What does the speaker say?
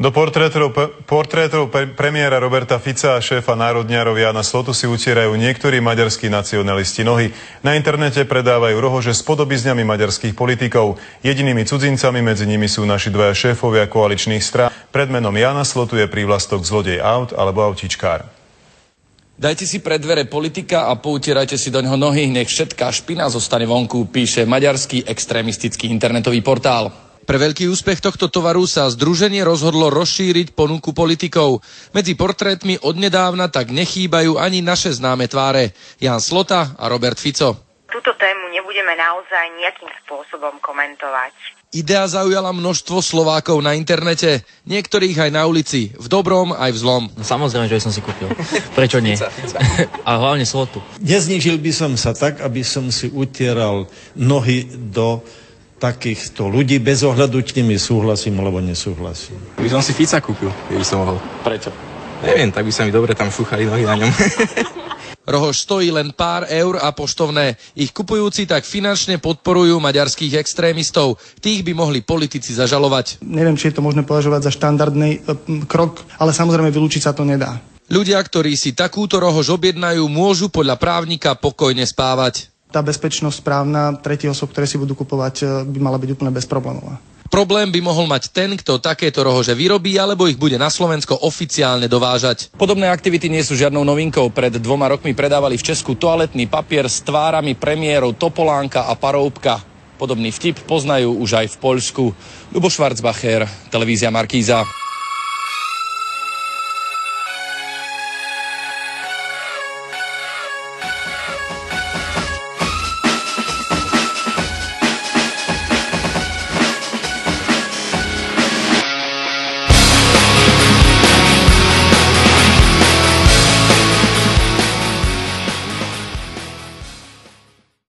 Do portrétov premiéra Roberta Fica a šéfa národňarov Jána Slotu si utierajú niektorí maďarskí nacionalisti nohy. Na internete predávajú rohože s podobizňami maďarských politikov. Jedinými cudzincami medzi nimi sú naši dvaja šéfovia koaličných strán. Pred menom Jána Slotu je prívlastok zlodej aut alebo autičkár. Dajte si pred dvere politika a poutierajte si doňho nohy, nech všetká špina zostane vonku, píše maďarský extrémistický internetový portál. Pre veľký úspech tohto tovaru sa združenie rozhodlo rozšíriť ponuku politikov. Medzi portrétmi odnedávna tak nechýbajú ani naše známe tváre. Ján Slota a Robert Fico. Túto tému nebudeme naozaj nejakým spôsobom komentovať. Idea zaujala množstvo Slovákov na internete, niektorých aj na ulici, v dobrom aj v zlom. No, samozrejme, že by som si kúpil. Prečo nie? A hlavne Slotu. Neznížil by som sa tak, aby som si utieral nohy do takýchto ľudí bez ohľadu, či nimi súhlasím alebo nesúhlasím. By som si Fica kúpil, keby som mohol. Prečo? Neviem, tak by sa mi dobre tam šúchali nohy na ňom. Rohož stojí len pár eur a poštovné. Ich kupujúci tak finančne podporujú maďarských extrémistov. Tých by mohli politici zažalovať. Neviem, či je to možné považovať za štandardný krok, ale samozrejme vylúčiť sa to nedá. Ľudia, ktorí si takúto rohož objednajú, môžu podľa právnika pokojne spávať. Tá bezpečnosť správna tretích osôb, ktoré si budú kupovať, by mala byť úplne bezproblémová. Problém by mohol mať ten, kto takéto rohože vyrobí, alebo ich bude na Slovensko oficiálne dovážať. Podobné aktivity nie sú žiadnou novinkou. Pred 2 rokmi predávali v Česku toaletný papier s tvárami premiérov Topolánka a Paroubka. Podobný vtip poznajú už aj v Poľsku. Ľuboš Schwarzbacher, televízia Markíza.